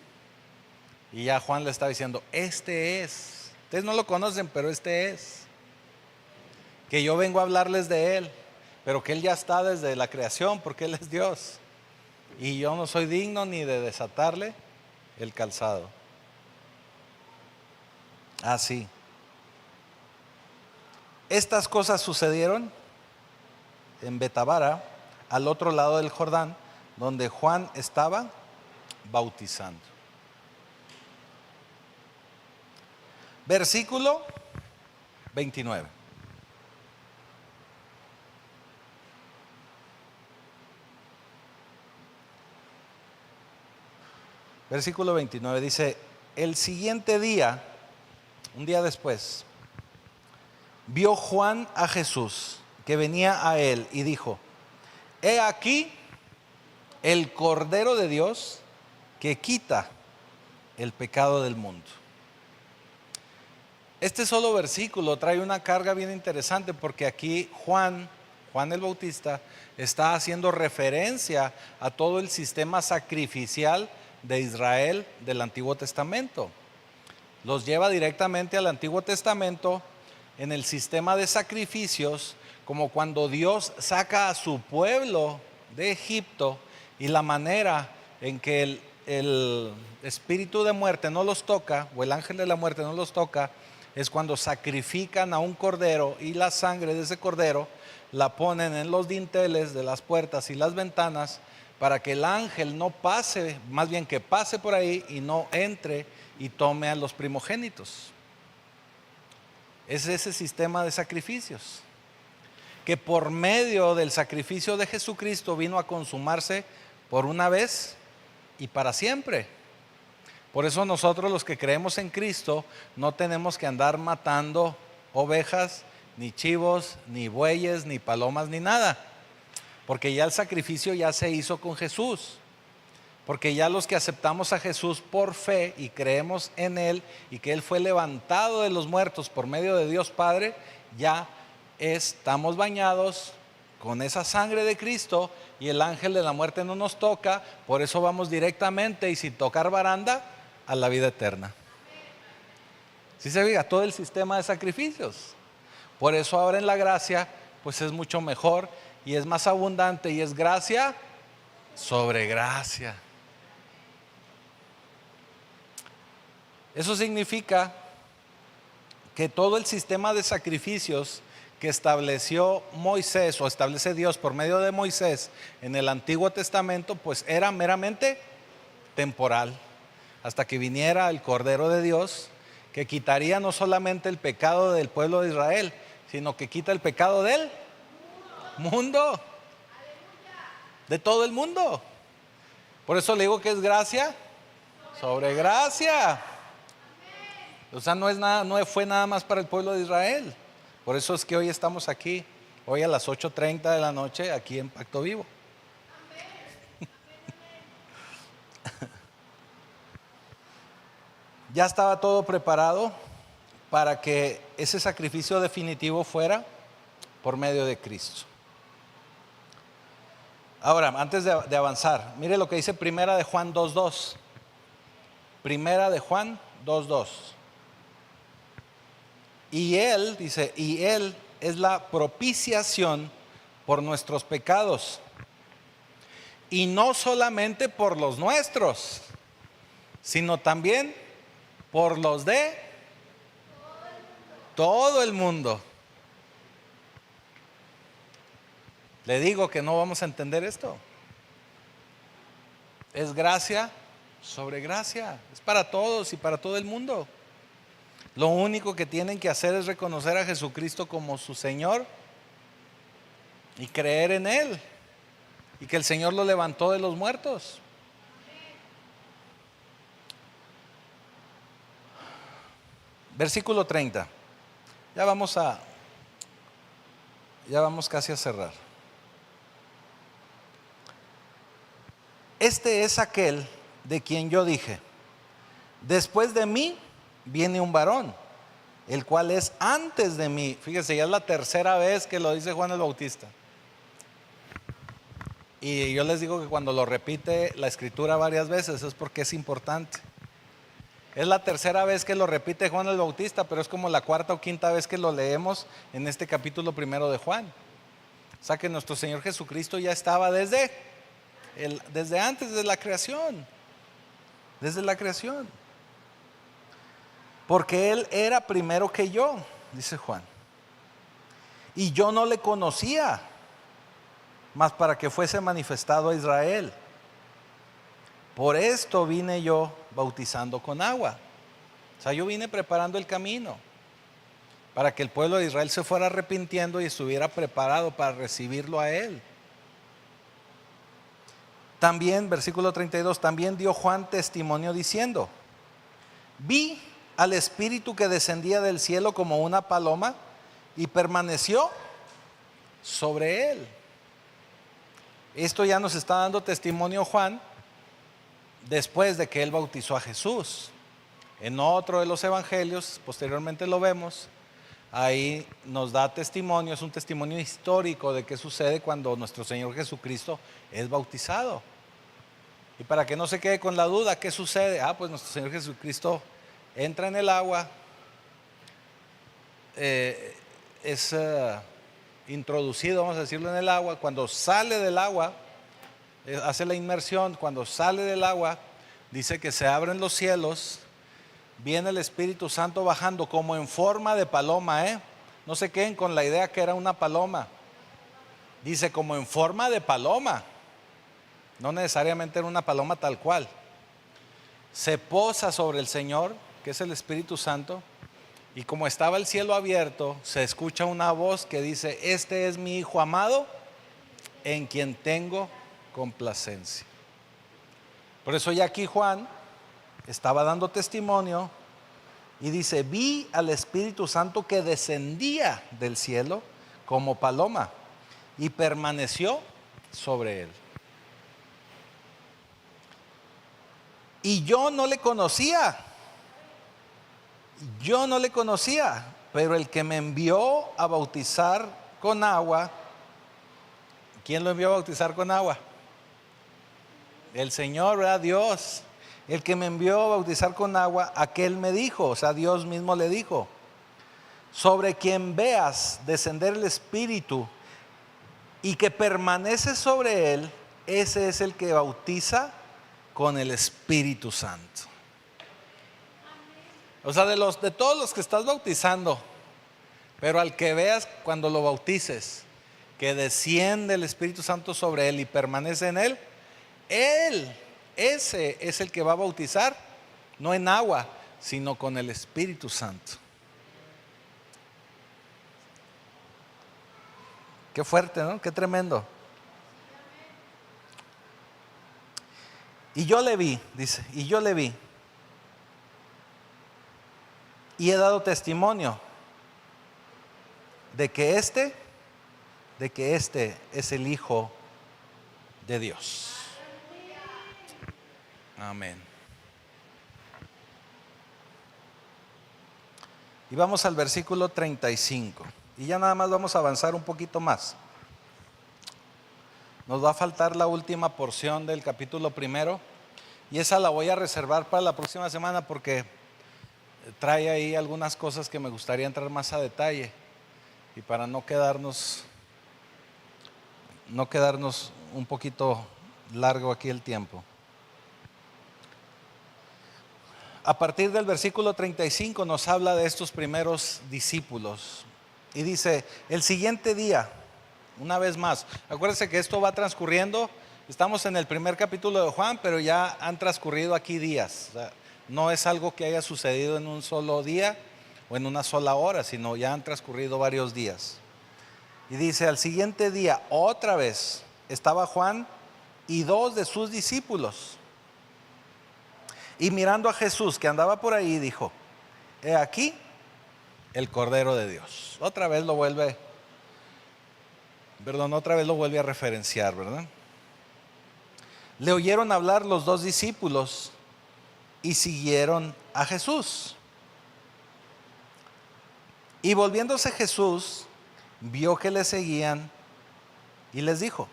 Y ya Juan le está diciendo, este es. Ustedes no lo conocen, pero este es. que yo vengo a hablarles de Él, pero que Él ya está desde la creación porque Él es Dios. Y yo no soy digno ni de desatarle el calzado. Así. Estas cosas sucedieron en Betabara, al otro lado del Jordán, donde Juan estaba bautizando. Versículo 29. Versículo 29 dice: el siguiente día, un día después, vio Juan a Jesús que venía a él y dijo: he aquí el Cordero de Dios que quita el pecado del mundo. Este solo versículo trae una carga bien interesante, porque aquí Juan el Bautista está haciendo referencia a todo el sistema sacrificial de Israel del Antiguo Testamento. Los lleva directamente al Antiguo Testamento en el sistema de sacrificios, como cuando Dios saca a su pueblo de Egipto y la manera en que el espíritu de muerte no los toca, o el ángel de la muerte no los toca, es cuando sacrifican a un cordero y la sangre de ese cordero la ponen en los dinteles de las puertas y las ventanas para que el ángel no pase, más bien que pase por ahí y no entre y tome a los primogénitos. Es ese sistema de sacrificios que por medio del sacrificio de Jesucristo vino a consumarse por una vez y para siempre. Por eso nosotros, los que creemos en Cristo, no tenemos que andar matando ovejas, ni chivos, ni bueyes, ni palomas, ni nada, porque ya el sacrificio ya se hizo con Jesús. Porque ya los que aceptamos a Jesús por fe y creemos en Él, y que Él fue levantado de los muertos por medio de Dios Padre, ya estamos bañados con esa sangre de Cristo, y el ángel de la muerte no nos toca. Por eso vamos directamente y sin tocar baranda a la vida eterna. ¿Sí se fija? Todo el sistema de sacrificios. Por eso ahora en la gracia pues es mucho mejor y es más abundante, y es gracia sobre gracia. Eso significa que todo el sistema de sacrificios que estableció Moisés, o establece Dios por medio de Moisés en el Antiguo Testamento, pues era meramente temporal, hasta que viniera el Cordero de Dios, que quitaría no solamente el pecado del pueblo de Israel, sino que quita el pecado del mundo, de todo el mundo. Por eso le digo que es gracia sobre gracia. O sea, no fue nada más para el pueblo de Israel. Por eso es que hoy estamos aquí, hoy a las 8:30 de la noche, aquí en Pacto Vivo. Ya estaba todo preparado para que ese sacrificio definitivo fuera por medio de Cristo. Ahora, antes de avanzar, mire lo que dice Primera de Juan 2:2. Primera de Juan 2:2. Y Él, dice, y Él es la propiciación por nuestros pecados. Y no solamente por los nuestros, sino también por los de todo el mundo. Le digo que no vamos a entender esto. Es gracia sobre gracia. Es para todos y para todo el mundo. Lo único que tienen que hacer es reconocer a Jesucristo como su Señor y creer en Él, y que el Señor lo levantó de los muertos. Versículo 30. Ya vamos casi a cerrar. Este es aquel de quien yo dije: después de mí viene un varón, el cual es antes de mí. Fíjese, ya es la tercera vez que lo dice Juan el Bautista. Y yo les digo que cuando lo repite la escritura varias veces es porque es importante. Es la tercera vez que lo repite Juan el Bautista, pero es como la cuarta o quinta vez que lo leemos en este capítulo primero de Juan. O sea que nuestro Señor Jesucristo ya estaba desde antes de la creación. Desde la creación. Porque Él era primero que yo, dice Juan. Y yo no le conocía, mas para que fuese manifestado a Israel. Por esto vine yo bautizando con agua. O sea, yo vine preparando el camino para que el pueblo de Israel se fuera arrepintiendo y estuviera preparado para recibirlo a Él. También, versículo 32, también dio Juan testimonio diciendo: vi al Espíritu que descendía del cielo como una paloma y permaneció sobre él. Esto ya nos está dando testimonio Juan después de que él bautizó a Jesús. En otro de los evangelios, posteriormente lo vemos, ahí nos da testimonio, es un testimonio histórico de qué sucede cuando nuestro Señor Jesucristo es bautizado. Y para que no se quede con la duda, ¿qué sucede? Pues nuestro Señor Jesucristo entra en el agua, es introducido, vamos a decirlo, en el agua. Cuando sale del agua, hace la inmersión. Cuando sale del agua, dice que se abren los cielos, viene el Espíritu Santo bajando como en forma de paloma. No se queden con la idea que era una paloma. Dice como en forma de paloma, no necesariamente era una paloma tal cual. Se posa sobre el Señor, que es el Espíritu Santo, y como estaba el cielo abierto, se escucha una voz que dice: este es mi Hijo amado, en quien tengo complacencia. Por eso ya aquí Juan estaba dando testimonio y dice: vi al Espíritu Santo que descendía del cielo como paloma y permaneció sobre él. Y yo no le conocía, pero el que me envió a bautizar con agua, ¿quién lo envió a bautizar con agua? El Señor, ¿verdad? Dios. El que me envió a bautizar con agua, aquel me dijo, o sea, Dios mismo le dijo: sobre quien veas descender el Espíritu y que permanece sobre él, ese es el que bautiza con el Espíritu Santo. O sea, de todos los que estás bautizando, pero al que veas cuando lo bautices, que desciende el Espíritu Santo sobre él y permanece en él, ese es el que va a bautizar, no en agua, sino con el Espíritu Santo. Qué fuerte, ¿no? Qué tremendo. Y yo le vi, dice, y he dado testimonio de que este es el Hijo de Dios. Amén. Y vamos al versículo 35. Y ya nada más vamos a avanzar un poquito más. Nos va a faltar la última porción del capítulo primero, y esa la voy a reservar para la próxima semana porque trae ahí algunas cosas que me gustaría entrar más a detalle, y para no quedarnos un poquito largo aquí el tiempo. A partir del versículo 35 nos habla de estos primeros discípulos y dice: el siguiente día, una vez más, acuérdense que esto va transcurriendo, estamos en el primer capítulo de Juan, pero ya han transcurrido aquí días. O sea, no es algo que haya sucedido en un solo día o en una sola hora, sino ya han transcurrido varios días. Y dice: al siguiente día, otra vez, estaba Juan y dos de sus discípulos. Y mirando a Jesús que andaba por ahí, dijo: he aquí el Cordero de Dios. Otra vez lo vuelve a referenciar, ¿verdad? Le oyeron hablar los dos discípulos y siguieron a Jesús. Y volviéndose Jesús, vio que le seguían y les dijo: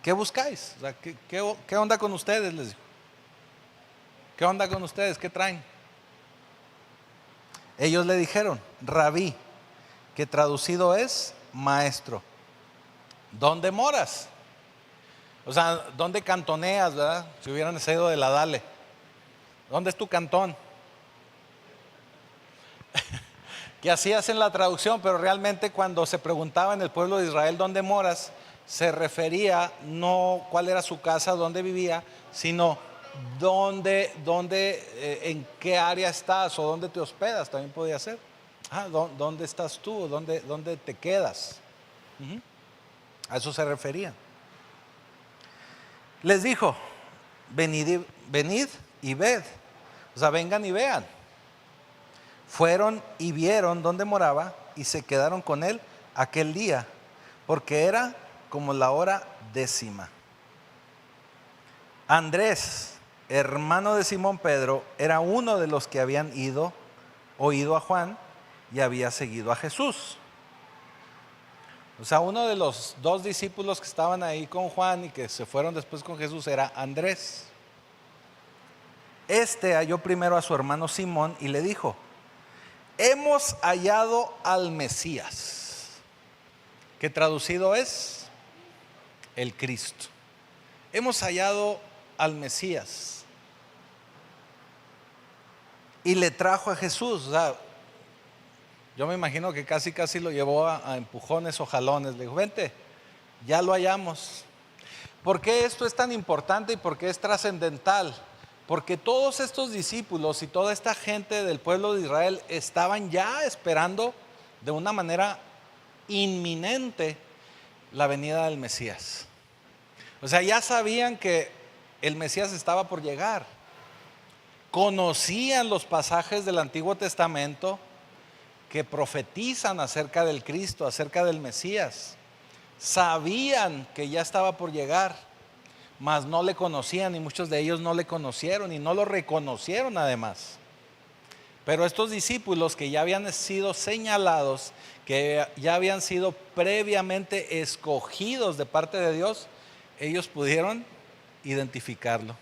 ¿qué buscáis? O sea, ¿qué onda con ustedes? Les dijo: ¿Qué onda con ustedes? ¿Qué traen? Ellos le dijeron, Rabí, que traducido es maestro, ¿dónde moras? O sea, ¿dónde cantoneas, verdad? Si hubieran sido de la Dale. ¿Dónde es tu cantón? Que así hacen la traducción, pero realmente cuando se preguntaba en el pueblo de Israel dónde moras, se refería no cuál era su casa, dónde vivía, sino en qué área estás o dónde te hospedas, también podía ser. ¿Dónde estás tú? ¿Dónde te quedas? A eso se refería. Les dijo, venid y ved. O sea, vengan y vean. Fueron y vieron dónde moraba y se quedaron con él aquel día, porque era como la hora 10:00. Andrés, hermano de Simón Pedro, era uno de los que habían oído a Juan y había seguido a Jesús. O sea, uno de los 2 discípulos que estaban ahí con Juan y que se fueron después con Jesús era Andrés. Este halló primero a su hermano Simón y le dijo, hemos hallado al Mesías, que traducido es el Cristo. Hemos hallado al Mesías. Y le trajo a Jesús. O sea, yo me imagino que casi lo llevó a empujones o jalones. Le dijo, vente, ya lo hallamos. ¿Por qué esto es tan importante y por qué es trascendental? Porque todos estos discípulos y toda esta gente del pueblo de Israel estaban ya esperando de una manera inminente la venida del Mesías. O sea, ya sabían que el Mesías estaba por llegar. Conocían los pasajes del Antiguo Testamento que profetizan acerca del Cristo, acerca del Mesías. Sabían que ya estaba por llegar, mas no le conocían y muchos de ellos no le conocieron y no lo reconocieron además. Pero estos discípulos que ya habían sido señalados, que ya habían sido previamente escogidos de parte de Dios, ellos pudieron identificarlo.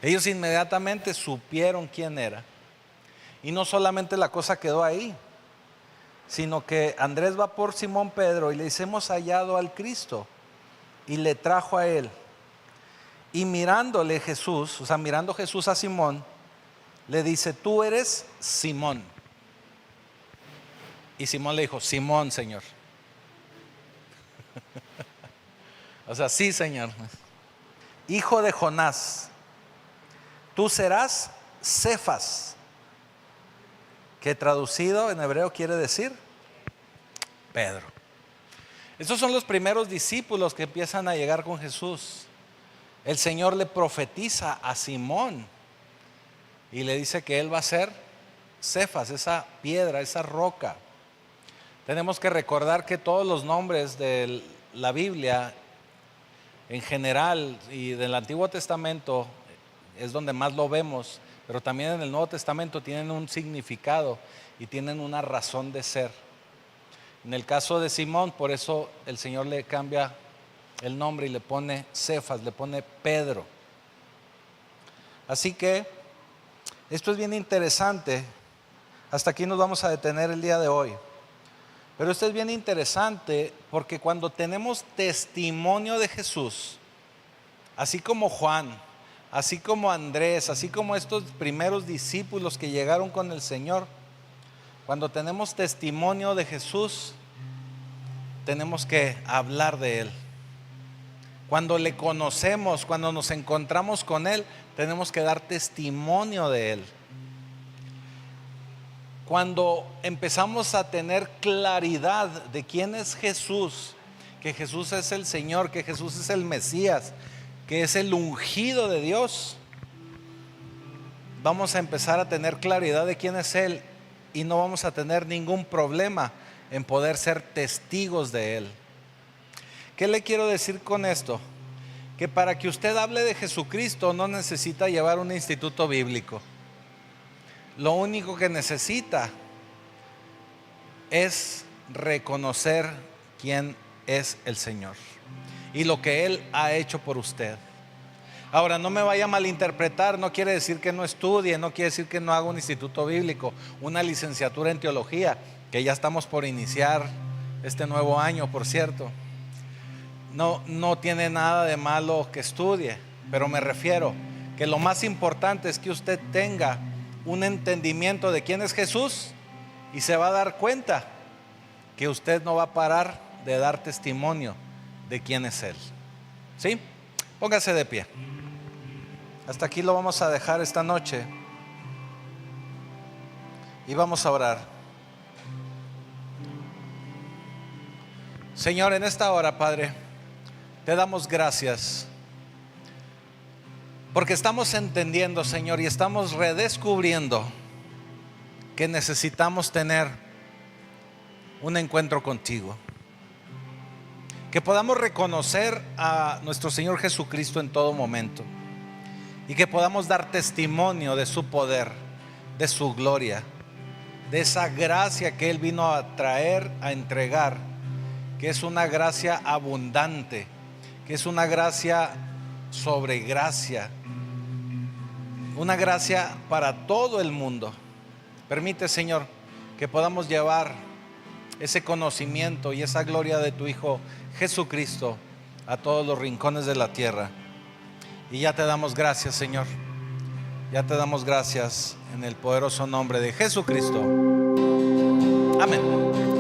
Ellos inmediatamente supieron quién era. Y no solamente la cosa quedó ahí, sino que Andrés va por Simón Pedro y le dice, hemos hallado al Cristo, y le trajo a él. Y mirándole Jesús, o sea, mirando Jesús a Simón, le dice, tú eres Simón. Y Simón le dijo, Simón, Señor. O sea, sí, Señor. Hijo de Jonás, tú serás Cefas, que traducido en hebreo quiere decir Pedro. Estos son los primeros discípulos que empiezan a llegar con Jesús. El Señor le profetiza a Simón y le dice que él va a ser Cefas, esa piedra, esa roca. Tenemos que recordar que todos los nombres de la Biblia en general y del Antiguo Testamento es donde más lo vemos, pero también en el Nuevo Testamento tienen un significado y tienen una razón de ser. En el caso de Simón, por eso el Señor le cambia el nombre y le pone Cefas, le pone Pedro. Así que esto es bien interesante. Hasta aquí nos vamos a detener el día de hoy. Pero esto es bien interesante porque cuando tenemos testimonio de Jesús, así como Juan, así como Andrés, así como estos primeros discípulos que llegaron con el Señor, cuando tenemos testimonio de Jesús, tenemos que hablar de Él. Cuando le conocemos, cuando nos encontramos con Él, tenemos que dar testimonio de Él. Cuando empezamos a tener claridad de quién es Jesús, que Jesús es el Señor, que Jesús es el Mesías, que es el ungido de Dios, vamos a empezar a tener claridad de quién es Él y no vamos a tener ningún problema en poder ser testigos de Él. ¿Qué le quiero decir con esto? Que para que usted hable de Jesucristo no necesita llevar un instituto bíblico. Lo único que necesita es reconocer quién es el Señor y lo que Él ha hecho por usted. Ahora, no me vaya a malinterpretar, no quiere decir que no estudie, no quiere decir que no haga un instituto bíblico, una licenciatura en teología, que ya estamos por iniciar este nuevo año, por cierto. No tiene nada de malo que estudie, pero me refiero que lo más importante es que usted tenga un entendimiento de quién es Jesús y se va a dar cuenta que usted no va a parar de dar testimonio de quién es Él. ¿Sí? Póngase de pie. Hasta aquí lo vamos a dejar esta noche y vamos a orar. Señor, en esta hora, Padre, te damos gracias porque estamos entendiendo, Señor, y estamos redescubriendo que necesitamos tener un encuentro contigo. Que podamos reconocer a nuestro Señor Jesucristo en todo momento y que podamos dar testimonio de su poder, de su gloria, de esa gracia que Él vino a traer, a entregar, que es una gracia abundante, que es una gracia sobre gracia, una gracia para todo el mundo. Permite, Señor, que podamos llevar ese conocimiento y esa gloria de tu Hijo Jesucristo a todos los rincones de la tierra. Y ya te damos gracias, Señor. Ya te damos gracias en el poderoso nombre de Jesucristo. Amén.